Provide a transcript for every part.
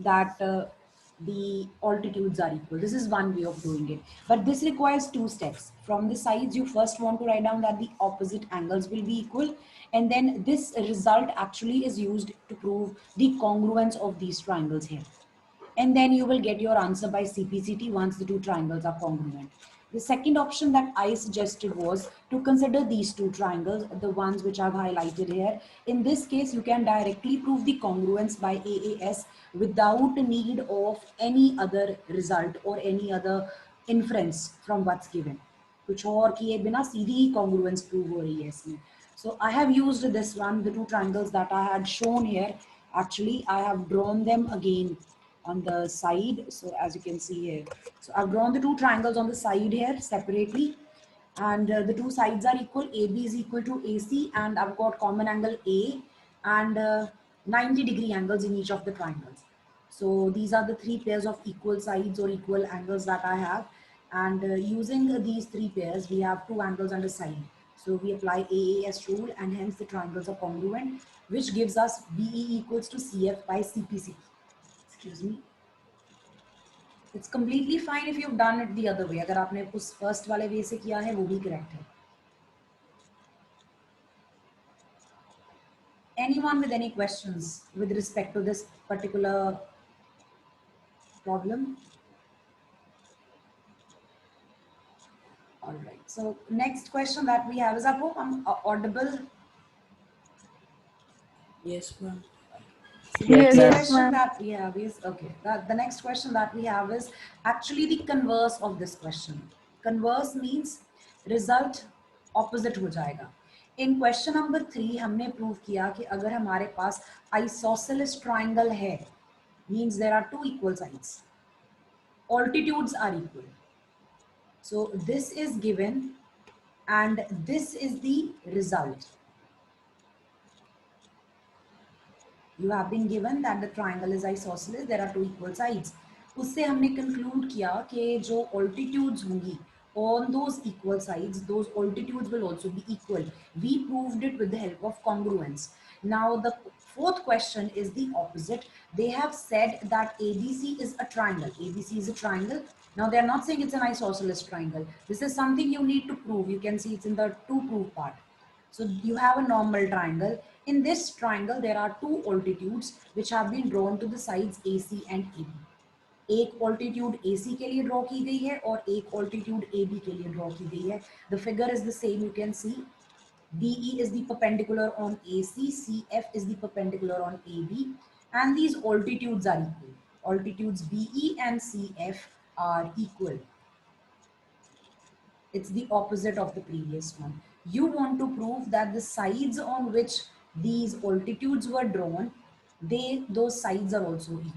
that the altitudes are equal. This is one way of doing it. But this requires two steps. From the sides, you first want to write down that the opposite angles will be equal. And then this result actually is used to prove the congruence of these triangles here. And then you will get your answer by CPCT once the two triangles are congruent. The second option that I suggested was to consider these two triangles, the ones which I've highlighted here. In this case, you can directly prove the congruence by AAS without need of any other result or any other inference from what's given. कुछ और किए बिना सीधी ही congruence prove हो रही है इसमें. So I have used this one, the two triangles that I had shown here. Actually, I have drawn them again on the side. So as you can see here, so I've drawn the two triangles on the side here separately, and the two sides are equal. AB is equal to AC, and I've got common angle A and 90-degree angles in each of the triangles. So these are the three pairs of equal sides or equal angles that I have, and using these three pairs, we have two angles on the side. So we apply AAS rule, and hence the triangles are congruent, which gives us BE equals to CF by CPC. Excuse me. It's completely fine if you've done it the other way. अगर आपने उस first वाले way से किया है वो भी correct है. Anyone with any questions with respect to this particular problem? All right. So next question that we have is, I hope I'm audible. Yes, ma'am. So the Yes, next yes, question ma'am. that we have is, okay, the next question that we have is actually the converse of this question. Converse means result opposite हो जाएगा. In question number 3 हमने prove किया कि अगर हमारे पास isosceles triangle है, means there are two equal sides, altitudes are equal. So this is given and this is the result. You have been given that the triangle is isosceles, there are two equal sides. उससे हमने conclude किया कि जो altitudes होंगी on those equal sides, those altitudes will also be equal. We proved it with the help of congruence. Now the fourth question is the opposite. They have said that ABC is a triangle. ABC is a triangle. Now they are not saying it's an isosceles triangle. This is something you need to prove. You can see it's in the to prove part. So you have a normal triangle. In this triangle, there are two altitudes which have been drawn to the sides AC and AB. एक altitude AC के लिए draw की गई है और एक altitude AB के लिए draw की गई है. The figure is the same. You can see BE is the perpendicular on AC, CF is the perpendicular on AB, and these altitudes are equal. Altitudes BE and CF are equal. It's the opposite of the previous one. You want to prove that the sides on which these altitudes were drawn, those sides are also equal.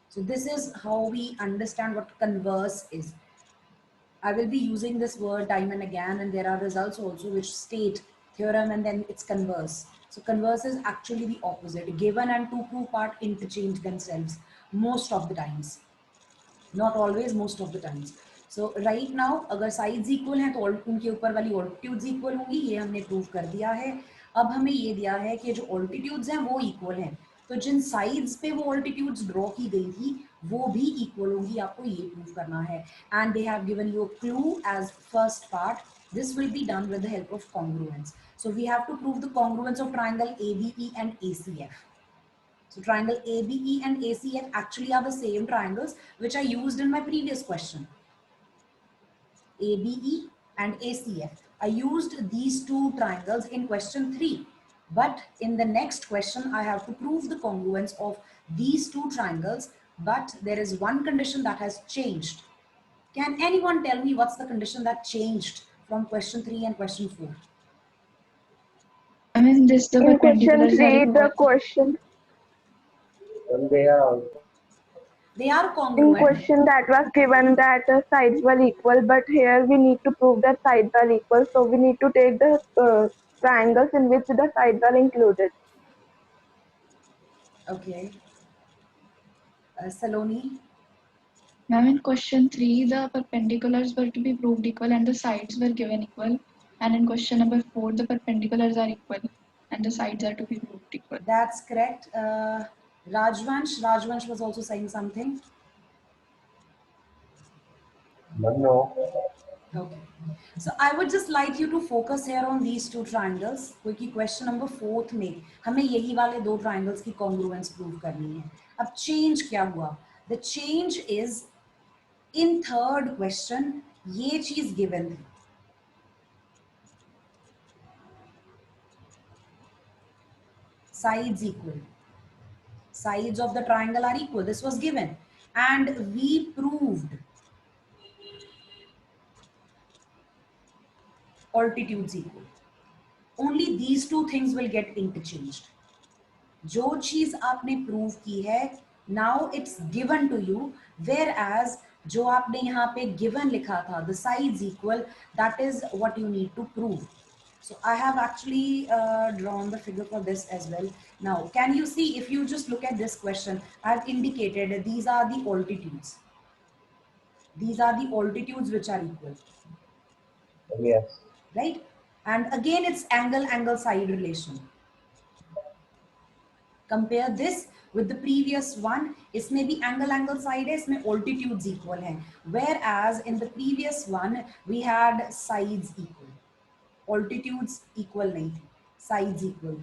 So this is how we understand what converse is. I will be using this word time and again, and there are results also which state theorem and then it's converse. So converse is actually the opposite. Given and to prove part interchange themselves most of the times. Not always, most of the times. So right now अगर sides equal हैं तो उनके ऊपर वाली altitudes equal होंगी, ये हमने prove कर दिया है. अब हमें ये दिया है कि जो altitudes हैं वो equal हैं, तो जिन sides पे वो altitudes draw की गई थी वो भी equal होंगी, आपको ये prove करना है. And they have given you a clue as first part. This will be done with the help of congruence. So we have to prove the congruence of triangle ABE and ACF. So triangle ABE and ACF actually are the same triangles which I used in my previous question. ABE and ACF. I used these two triangles in question 3. But in the next question, I have to prove the congruence of these two triangles. But there is one condition that has changed. Can anyone tell me what's the condition that changed from question 3 and question 4? I mean, this the In question perpendiculars are 3, equal. the question They are in congruent. question that was given that sides were equal, but here we need to prove that sides are equal. So we need to take the triangles in which the sides are included. Okay. Saloni? Now in question 3, the perpendiculars were to be proved equal and the sides were given equal. And in question number 4, the perpendiculars are equal and the sides are to be proved equal. That's correct. Rajvansh was also saying something. No. Okay. So I would just like you to focus here on these two triangles क्योंकि question number 4 में हमें यही वाले दो triangles की congruence prove करनी है. अब चेंज क्या हुआ? The change is in third question ये चीज गिवन थी. Sides equal. Sides of the triangle are equal. This was given. And we proved altitudes equal. Only these two things will get interchanged. जो चीज आपने prove की है now it's given to you, whereas जो आपने यहाँ पे given लिखा था the sides equal, that is what you need to prove. So I have actually drawn the figure for this as well. Now, can you see, if you just look at this question, I have indicated these are the altitudes. These are the altitudes which are equal, Yes. right? And again, it's angle side relation. Compare this with the previous one. इसमें भी angle side है, इसमें altitudes equal हैं. Whereas in the previous one we had sides equal. Altitudes equal नहीं थी, sides equal.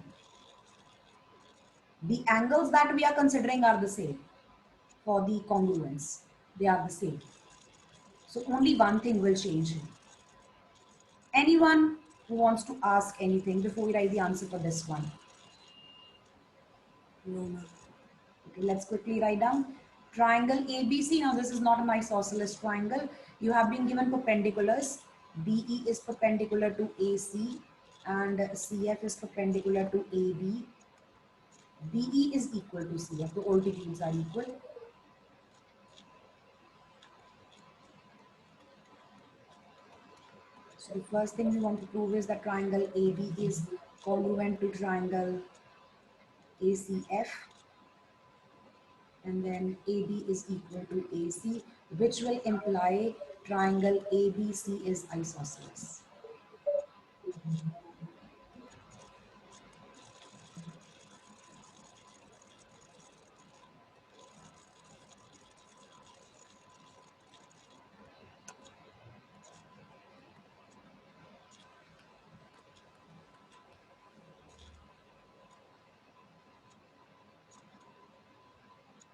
The angles that we are considering are the same for the congruence. They are the same. So only one thing will change here. Anyone who wants to ask anything before we write the answer for this one? No, ma'am. Okay, let's quickly write down. Triangle ABC. Now, this is not an isosceles triangle. You have been given perpendiculars. BE is perpendicular to AC and CF is perpendicular to AB. BE is equal to CF. The altitudes are equal. So the first thing we want to prove is that triangle AB is congruent to triangle ACF. And then AB is equal to AC, which will imply triangle ABC is isosceles.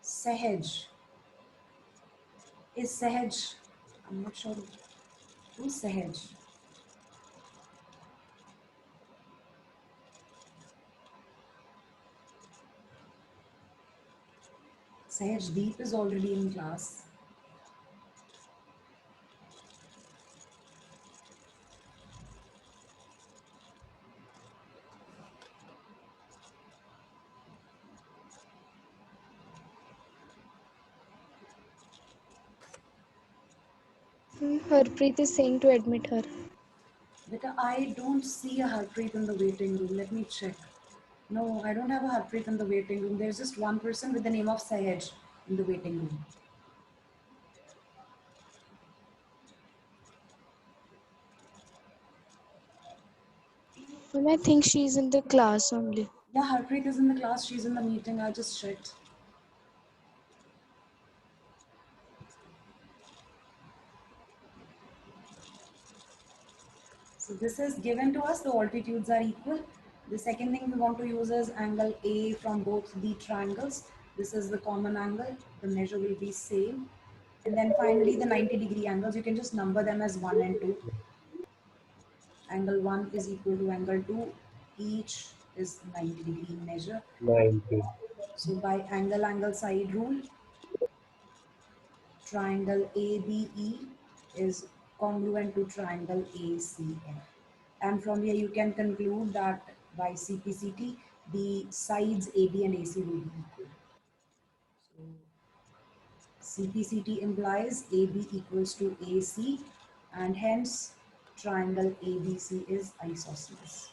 Sahaj. Is Sahaj, I'm not sure who's Sahaj. Sahaj Deep is already in class. Harpreet is saying to admit her. But I don't see a Harpreet in the waiting room. Let me check. No, I don't have a Harpreet in the waiting room. There's just one person with the name of Sahaj in the waiting room. And I think she's in the class only. Yeah, Harpreet is in the class. She's in the meeting. I just checked. So this is given to us, the altitudes are equal. The second thing we want to use is angle A from both the triangles. This is the common angle. The measure will be same. And then finally the 90-degree angles, you can just number them as 1 and 2. Angle 1 is equal to angle 2. Each is 90-degree measure. 90. So by angle side rule, triangle ABE is congruent to triangle ACF. And from here you can conclude that by CPCT, the sides AB and AC will be equal. So CPCT implies AB equals to AC, and hence triangle ABC is isosceles.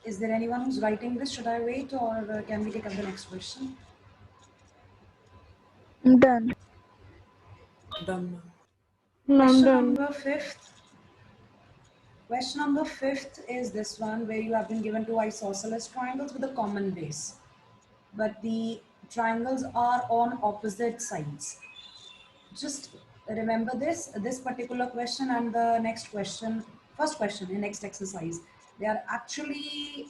Is there anyone who's writing this? Should I wait or can we take up the next question? Done. Done, ma'am. No, I'm Question done. number 5th. Question number 5th is this one where you have been given two isosceles triangles with a common base. But the triangles are on opposite sides. Just remember this particular question and the next question, first question in next exercise. They are actually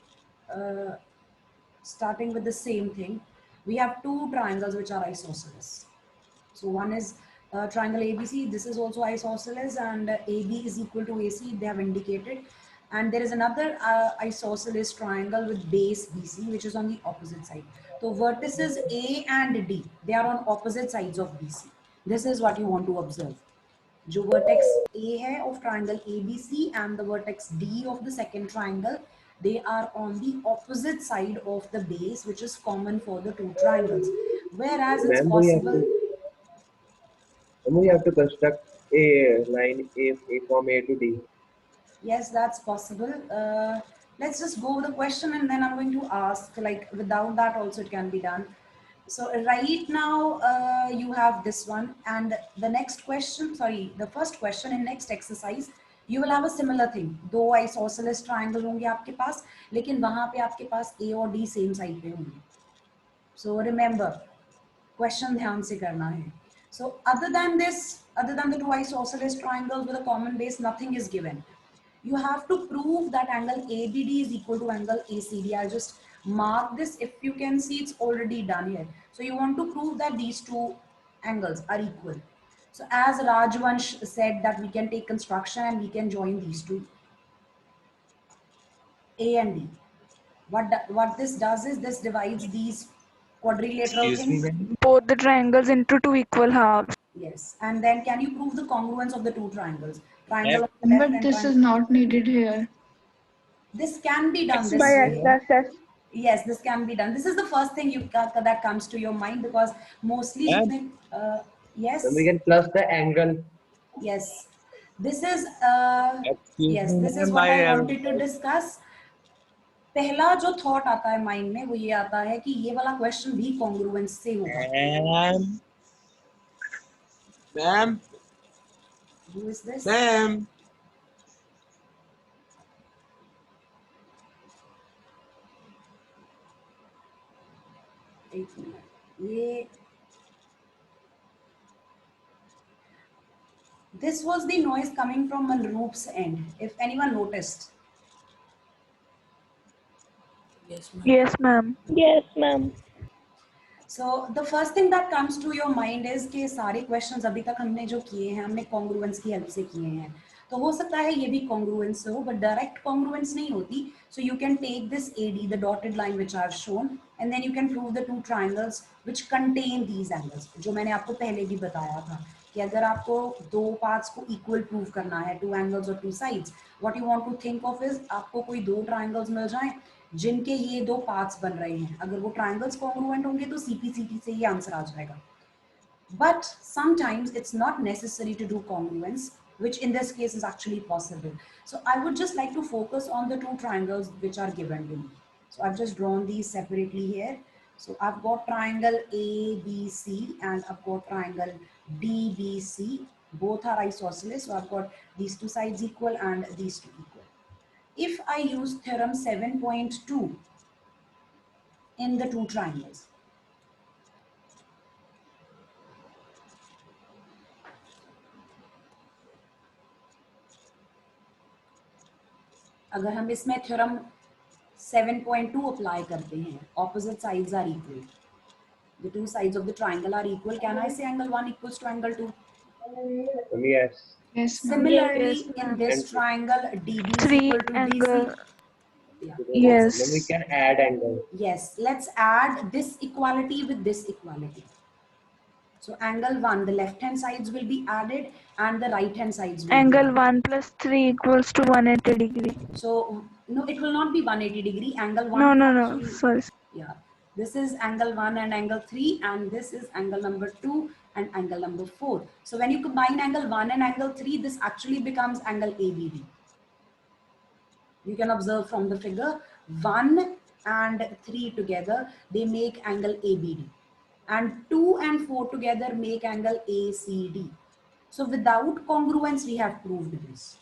starting with the same thing. We have two triangles which are isosceles. So one is triangle ABC. This is also isosceles, and AB is equal to AC. They have indicated. And there is another isosceles triangle with base BC, which is on the opposite side. So vertices A and D, they are on opposite sides of BC. This is what you want to observe. जो vertex A है of triangle ABC and the vertex D of the second triangle, they are on the opposite side of the base, which is common for the two triangles. Whereas it's Ma'am, possible. we have to construct a line A from A to D. Yes, that's possible. Let's just go with the question and then I'm going to ask, like without that also it can be done. So right now you have this one and the next question, sorry, the first question in next exercise, you will have a similar thing. दो isosceles triangle होंगे आपके पास, लेकिन वहाँ पे आपके पास A और D same side पे होंगे. So remember, question ध्यान से करना है. So other than this, other than the two isosceles triangles with a common base, nothing is given. You have to prove that angle ABD is equal to angle ACD. I'll just mark this. If you can see, it's already done here. So you want to prove that these two angles are equal. So as Rajvansh said that we can take construction and we can join these two, A and D. What this does is this divides these quadrilateral Excuse me, things. ma'am. Both the triangles into two equal halves. Yes. And then can you prove the congruence of the two triangles? Triangle Ma'am, on the left But and this is triangle. not needed here. This can be done Excuse this By me, way. ma'am. SSS. Yes, this can be done. This is the first thing that comes to your mind because mostly ma'am, jitne, Then we yes, can plus the angle. yes. This is excuse yes, me, this is ma'am. what I wanted to discuss. पहला जो thought आता है mind में वो ये आता है कि ये वाला क्वेश्चन भी कॉन्ग्रुएंस से होगा. Ma'am, ma'am, Who is this? ma'am. एक मिनट. ये this was the noise coming from Manroop's end. If anyone noticed. Yes, ma'am. Yes, ma'am. Yes, ma'am. So the first thing that comes to your mind is कि सारे questions अभी तक हमने जो किए हैं हमने congruence की help से किए हैं. तो हो सकता है ये भी congruence से हो, but direct congruence नहीं होती. So you can take this AD, the dotted line which I've shown, and then you can prove the two triangles which contain these angles. जो मैंने आपको पहले भी बताया था कि अगर आपको दो parts को equal prove करना है, two angles or two sides, what you want to think of is आपको कोई दो triangles मिल जाएं जिनके ये दो पार्ट्स बन रहे हैं. अगर वो ट्रायंगल्स कॉन्ग्रुएंट होंगे तो सीपीसीटी से ये आंसर आ जाएगा. But sometimes it's not necessary to do congruence, which in this case is actually possible. So I would just like to focus on the two triangles which are given to me. So I've just drawn these separately here. So I've got triangle ABC and I've got triangle DBC. Both are isosceles. So I've got these two sides equal and these two equal. If I use theorem 7.2 in the two triangles, अगर हम इसमें theorem 7.2 apply करते हैं, opposite sides are equal, the two sides of the triangle are equal, can I say angle 1 equals to angle 2? Yes. Yes, ma'am. Similarly, Yes, in ma'am. this triangle DB is 3 equal to angle. DC. Yeah. Yes. Then we can add angle. Yes, let's add this equality with this equality. So angle 1, the left hand sides will be added and the right hand sides will be Angle added. 1 plus 3 equals to 180 degree. So no, it will not be 180 degree. Angle 1 No, is no, no. actually, Sorry. yeah. This is angle 1 and angle 3 and this is angle number 2 and angle number 4. So when you combine angle 1 and angle 3, this actually becomes angle ABD. You can observe from the figure 1 and 3 together, they make angle ABD. And 2 and 4 together make angle ACD. So without congruence, we have proved this.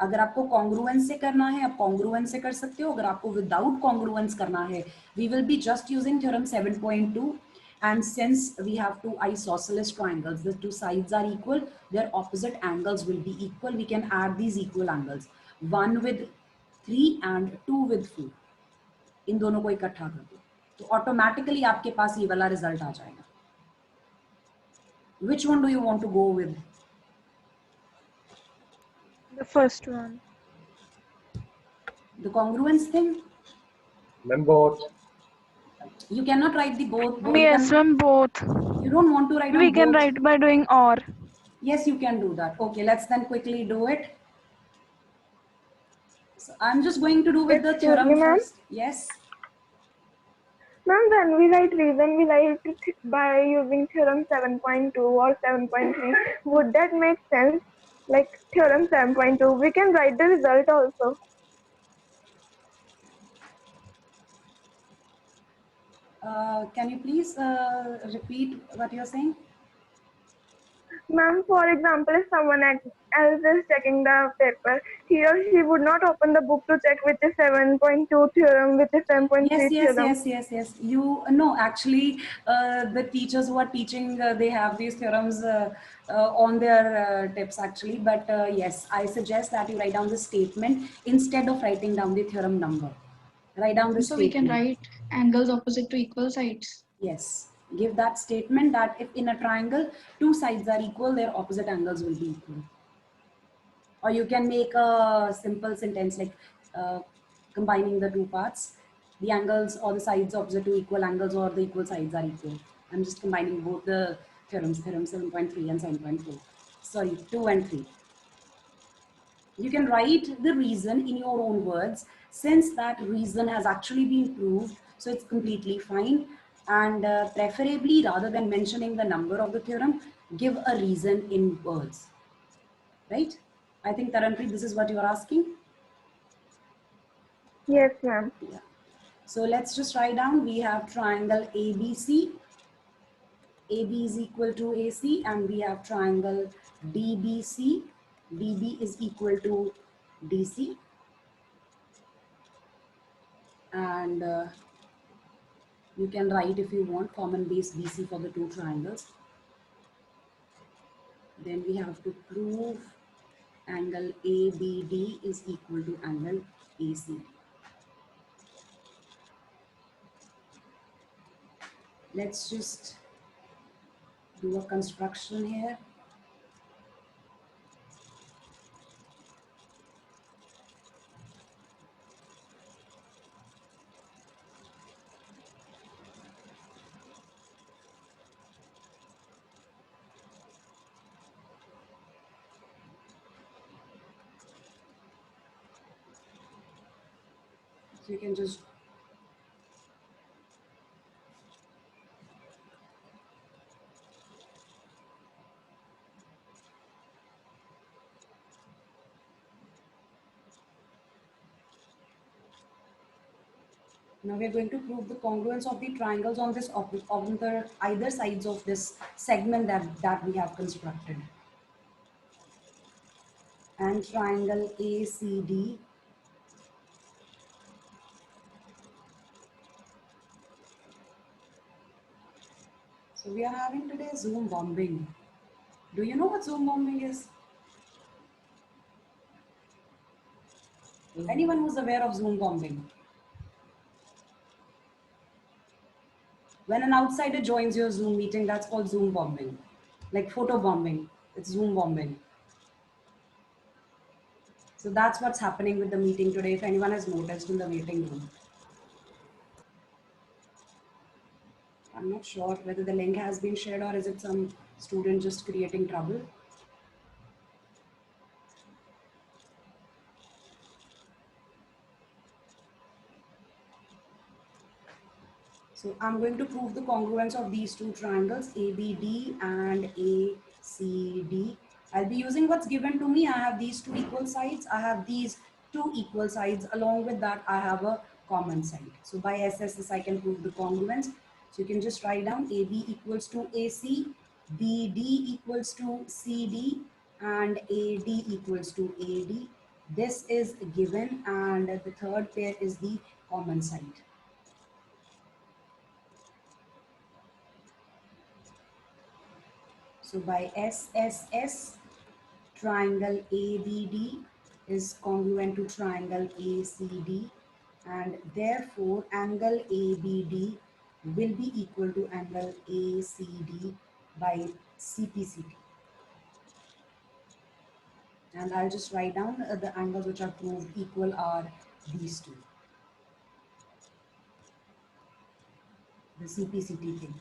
अगर आपको congruence से करना है आप congruence से कर सकते हो. अगर आपको विदाउट कॉन्ग्रुएंस करना है, we will be just using theorem 7.2. And since we have two isosceles triangles, the two sides are equal, their opposite angles will be equal. We can add these equal angles, 1 with 3 and 2 with 4. इन दोनों को इकट्ठा कर दो तो automatically आपके पास ये वाला result आ जाएगा. Which one do you want to go with? The first one. The congruence thing? Ma'am, both. You cannot write the both. Yes, ma'am, both. You don't want to write on We can both? write by doing or. Yes, you can do that. Okay, let's then quickly do it. So I'm just going to do with the Excuse theorem me, ma'am? first. Yes. Ma'am, when we write reason, we write it by using theorem 7.2 or 7.3. Would that make sense? Like theorem 7.2, we can write the result also. Can you please repeat what you're saying? Ma'am, for example, if someone else is checking the paper, he or she would not open the book to check which is 7.2 theorem, which is 7.3 theorem. Yes. You no, actually, the teachers who are teaching, they have these theorems on their tips actually. But yes, I suggest that you write down the statement instead of writing down the theorem number. Write down the So statement. we can write angles opposite to equal sides. Yes, give that statement that if in a triangle, two sides are equal, their opposite angles will be equal. Or you can make a simple sentence like combining the two parts. The angles or the sides opposite to equal angles or the equal sides are equal. I'm just combining both the theorems, theorem 7.3 and 7.4. Sorry, 2 and 3. You can write the reason in your own words since that reason has actually been proved, so it's completely fine. And preferably, rather than mentioning the number of the theorem, give a reason in words, right? I think Taranpreet, this is what you are asking. Yes, ma'am. Yeah. So let's just write down, we have triangle ABC. AB is equal to AC, and we have triangle DBC. DB is equal to DC. And you can write, if you want, common base BC for the two triangles. Then we have to prove angle ABD is equal to angle AC. Let's just do a construction here. So you can just now we are going to prove the congruence of the triangles on this on the either sides of this segment that we have constructed. And triangle ACD so we are having today Zoom bombing. Do you know what Zoom bombing is? Anyone who's aware of Zoom bombing? When an outsider joins your Zoom meeting, that's called Zoom bombing. Like photo bombing, it's Zoom bombing. So that's what's happening with the meeting today, if anyone has noticed in the waiting room. I'm not sure whether the link has been shared or is it some student just creating trouble. So I'm going to prove the congruence of these two triangles, ABD and ACD. I'll be using what's given to me. I have these two equal sides. I have these two equal sides. Along with that, I have a common side. So by SSS, I can prove the congruence. So you can just write down AB equals to AC, BD equals to CD, and AD equals to AD. This is given, and the third pair is the common side. So by SSS, triangle ABD is congruent to triangle ACD, and therefore angle ABD will be equal to angle ACD by CPCT. And I'll just write down the angles which are proved equal are these two. The CPCT thing.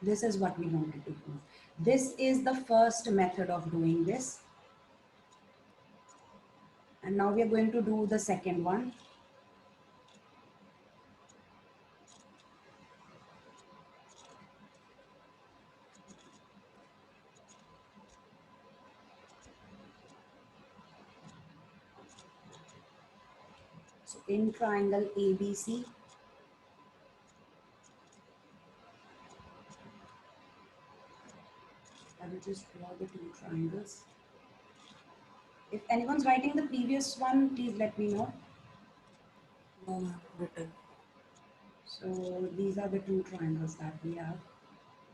This is what we wanted to prove. This is the first method of doing this. And now we are going to do the second one. So in triangle ABC, I will just draw the two triangles. If anyone's writing the previous one, please let me know. No, ma'am. Written. So these are the two triangles that we have.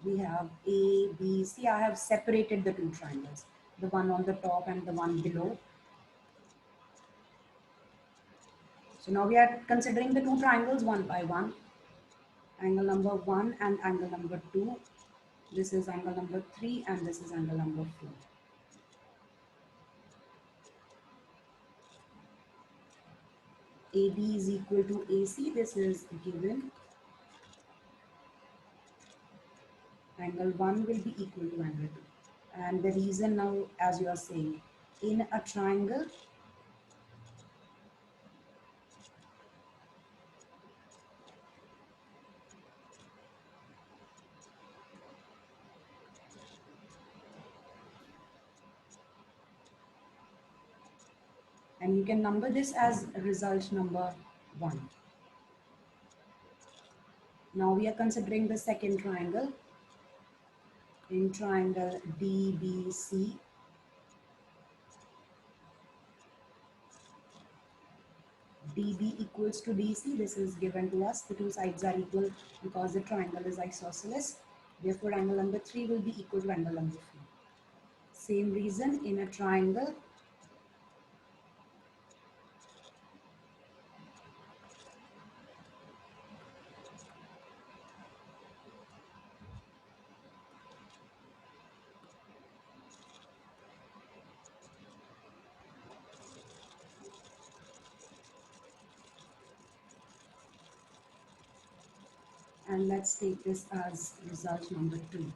We have A, B, C. I have separated the two triangles, the one on the top and the one below. So now we are considering the two triangles one by one. Angle number 1 and angle number 2. This is angle number 3 and this is angle number 4. AB is equal to AC. This is given. Angle 1 will be equal to angle 2. And the reason now, as you are saying, in a triangle, and you can number this as result number 1. Now we are considering the second triangle. In triangle DBC, DB equals to DC. This is given to us. The two sides are equal because the triangle is isosceles. Therefore, angle number 3 will be equal to angle number 4. Same reason in a triangle. And let's take this as result number 2.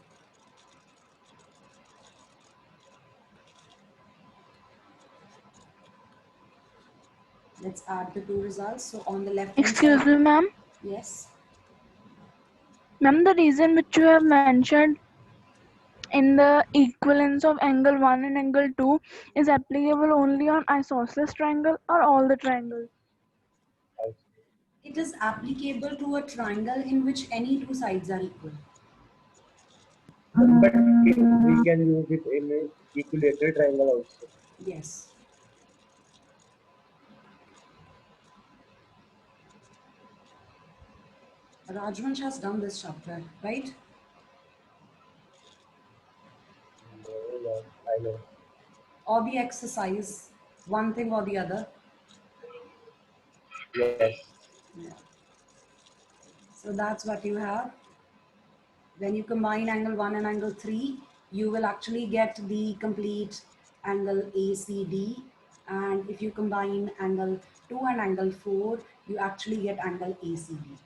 Let's add the two results. So on the left hand Excuse side, me, ma'am. yes, Ma'am, the reason which you have mentioned in the equivalence of angle 1 and angle 2 is applicable only on isosceles triangle or all the triangles? it is applicable to a triangle in which any two sides are equal. But we can use it in an equilateral triangle also. Yes. Rajvansh has done this chapter, right? No, I know. Or the exercise, one thing or the other. Yes. Yeah. So that's what you have. When you combine angle 1 and angle 3, you will actually get the complete angle ACD. And if you combine angle 2 and angle 4, you actually get angle ACD.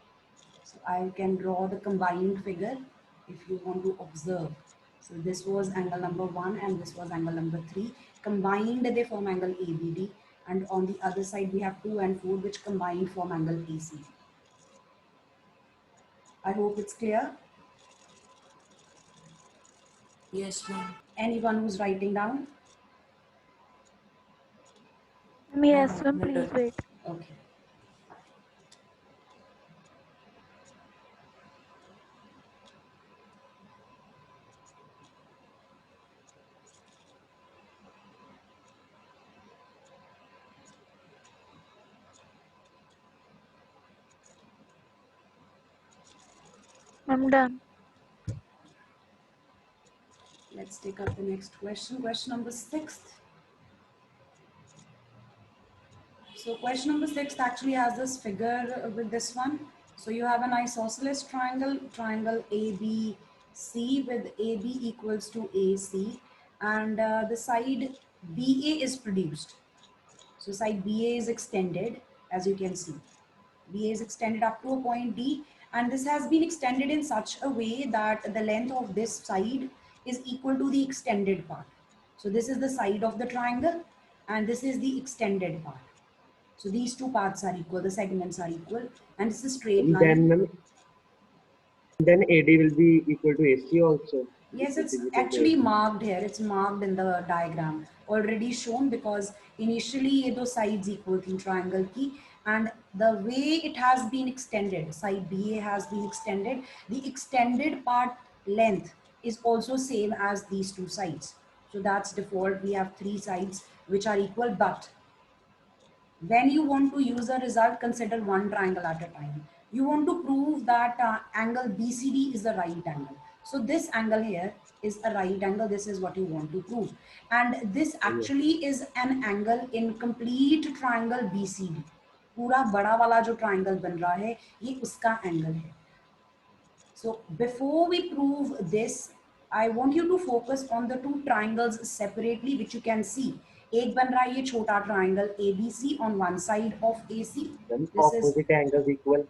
So I can draw the combined figure if you want to observe. So this was angle number 1 and this was angle number 3. Combined they form angle ABD, and on the other side we have 2 and 4 which combined form angle ACD. I hope it's clear. Yes, ma'am. Anyone who's writing down? Yes, ma'am, please Written. wait. Okay. I'm done. Let's take up the next question. Question number 6. So question number 6 actually has this figure with this one. So you have an isosceles triangle, triangle ABC with AB equals to AC, and the side BA is produced. So side BA is extended, as you can see. BA is extended up to a point D, and this has been extended in such a way that the length of this side is equal to the extended part. So this is the side of the triangle, and this is the extended part. So these two parts are equal, the segments are equal, and it's a straight And line. then AD will be equal to AC also. Yes, If it it's is equal to actually AC. marked here. It's marked in the diagram, already shown, because initially ये दो sides equal थी triangle की, and the way it has been extended, side BA has been extended, the extended part length is also same as these two sides. So that's default. We have three sides which are equal, but when you want to use a result, consider one triangle at a time. You want to prove that angle BCD is a right angle. So this angle here is a right angle. This is what you want to prove. And this Yes. actually is an angle in complete triangle BCD. पूरा बड़ा वाला जो triangle बन रहा है, ये उसका angle है. So before we prove this, I want you to focus on the two triangles separately, which you can see. एक बन रहा है ये छोटा triangle ABC on one side of AC. Then This is, opposite angles equal.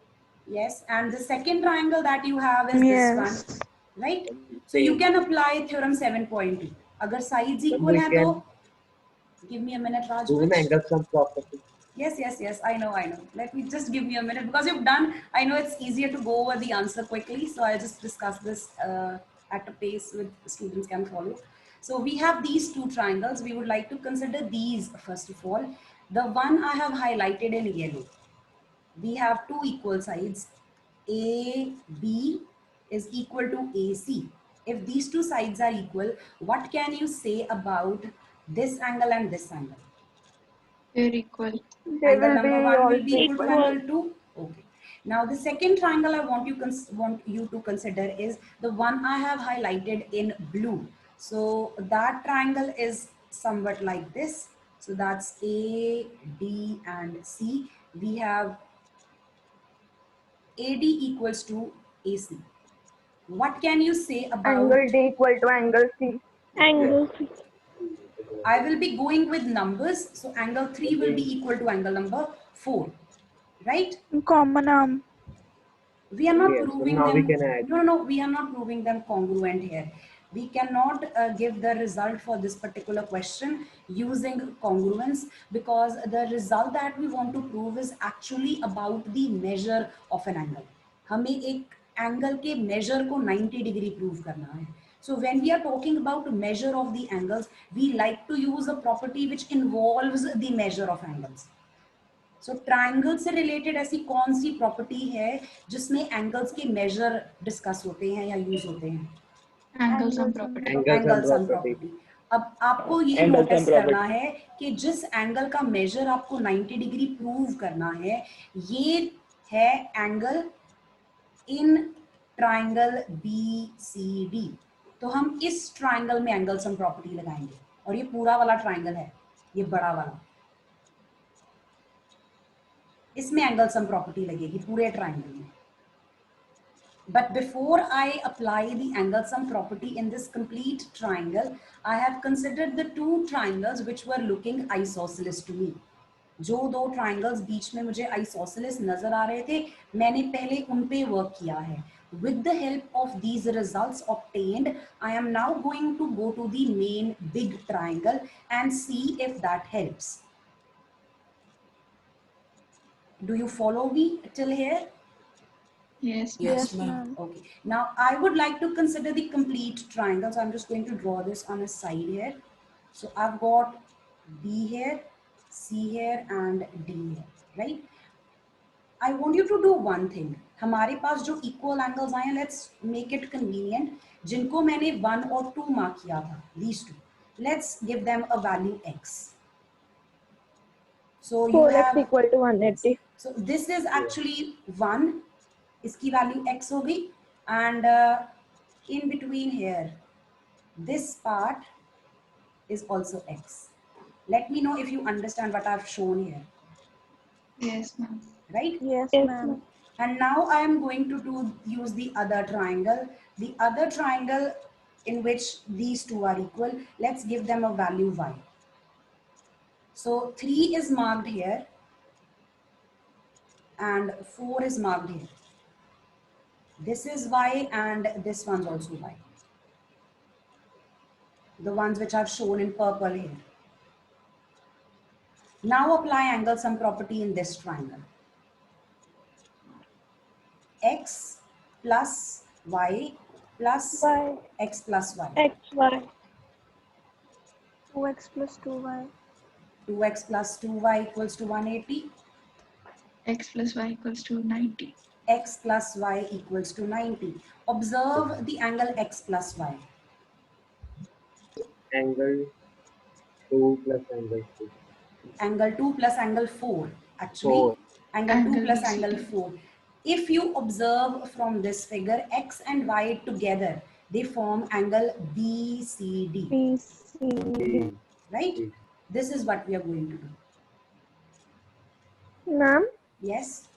yes, and the second triangle that you have is this one, Yes. right? Then So you same. can apply theorem 7.2. अगर sides Then equal we हैं तो, can give me a minute, Raj, do an which? angle sum property. Yes, yes, yes. I know, I know. Let me just give me a minute because you've done. I know it's easier to go over the answer quickly, so I'll just discuss this at a pace with students can follow. So we have these two triangles. We would like to consider these first of all. The one I have highlighted in yellow. We have two equal sides. AB is equal to AC. If these two sides are equal, what can you say about this angle and this angle? They're equal. They Angle will number be one will also be equal to equal. angle two. Okay. Now the second triangle I want you to consider is the one I have highlighted in blue. So that triangle is somewhat like this. So that's A, D, and C. We have AD equals to AC. What can you say Angle about? D equal to angle C. Angle C. I will be going with numbers. So angle 3 will be equal to angle number 4, right? Common arm. We are not Yes. So proving now we them. can add. No, we are not proving them congruent here. We cannot give the result for this particular question using congruence, because the result that we want to prove is actually about the measure of an angle. हमें एक angle के measure को 90 degree prove करना है. So when we are talking about measure of the angles, we like to use a property which involves the measure of angles. So triangle से related ऐसी कौन सी property है जिसमें एंगल्स के मेजर डिस्कस होते हैं या यूज होते हैं? Angle sum Angle sum property. Angle sum angle sum property. Property. अब आपको ये Angle sum नोटिस करना property. है कि जिस एंगल का मेजर आपको 90 डिग्री प्रूव करना है, ये है एंगल इन ट्राइंगल BCD. तो हम इस ट्राइंगल में एंगल सम प्रॉपर्टी लगाएंगे, और ये पूरा वाला ट्राइंगल है, ये बड़ा वाला, इसमें एंगल सम प्रॉपर्टी लगेगी पूरे ट्राइंगल में. But before I apply the angle sum property in this complete triangle, I have considered the two triangles which were looking isosceles to me. जो दो triangles बीच में मुझे isosceles नजर आ रहे थे, मैंने पहले उन पे work किया है. With the help of these results obtained, I am now going to go to the main big triangle and see if that helps. Do you follow me till here? Yes, ma'am. Yes, Yes, ma'am. ma'am. Okay. Now I would like to consider the complete triangle. So I'm just going to draw this on a side here. So I've got B here, C here and D here, right? I want you to do one thing. हमारे पास जो equal angles आए हैं, let's make it convenient. जिनको मैंने 1 और 2 mark किया था, these two, let's give them a value x. So you 4x have, equal to 180. so this is actually 1, इसकी value x हो गई, and in between here, this part is also x. Let me know if you understand what I've shown here, Yes, ma'am. right? Yes, Yes, ma'am. And now I am going to use the other triangle. The other triangle in which these two are equal, let's give them a value y. So 3 is marked here and 4 is marked here. This is y and this one's also y. The ones which I've shown in purple here. Now apply angle sum property in this triangle. X plus y plus Y, x plus y. x, y. 2x plus 2y. 2x plus 2y equals to 180. X plus Y equals to 90. X plus y equals to 90. Observe the angle x plus y. Angle 2 plus angle 2. Angle 2 plus angle 4. Actually, 4. angle 2 Angle plus BCD. angle 4. If you observe from this figure, x and y together, they form angle BCD, B, C, D. B. right? B. This is what we are going to do. Ma'am Yes?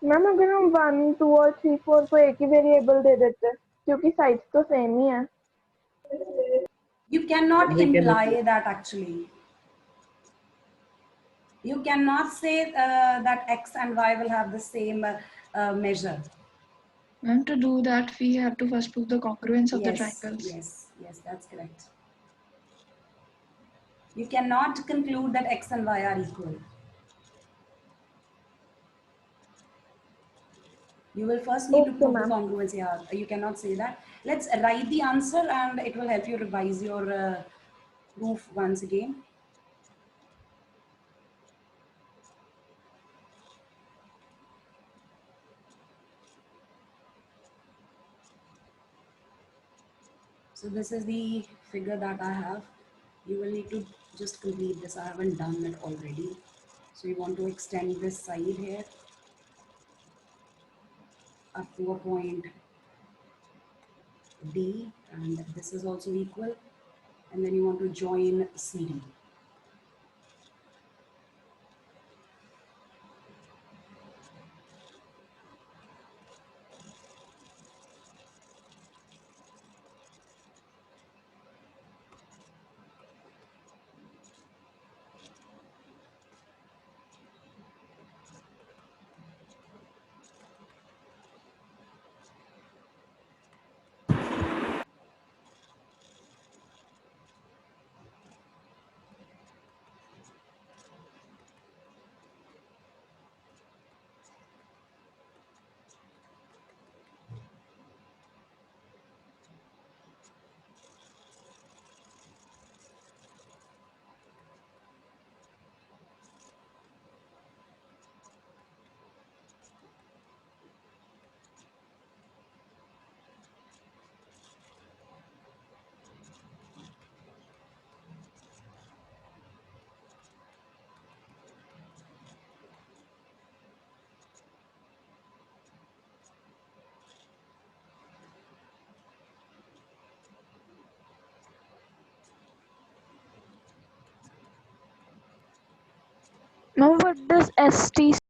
Ma'am अगर हम 1, 2 और 3, 4 को एक ही variable दे देते हैं क्योंकि sides तो same ही है. You cannot We can imply that actually. You cannot say that x and y will have the same measure. Ma'am, to do that, we have to first prove the congruence of the Yes, triangles. yes, that's correct. You cannot conclude that x and y are equal. You will first need to Okay, prove the ma'am. congruence. Yeah, you cannot say that. Let's write the answer and it will help you revise your proof once again. So this is the figure that I have. You will need to just complete this. I haven't done it already. So you want to extend this side here up to a point D, and this is also equal. And then you want to join CD. Now what does ST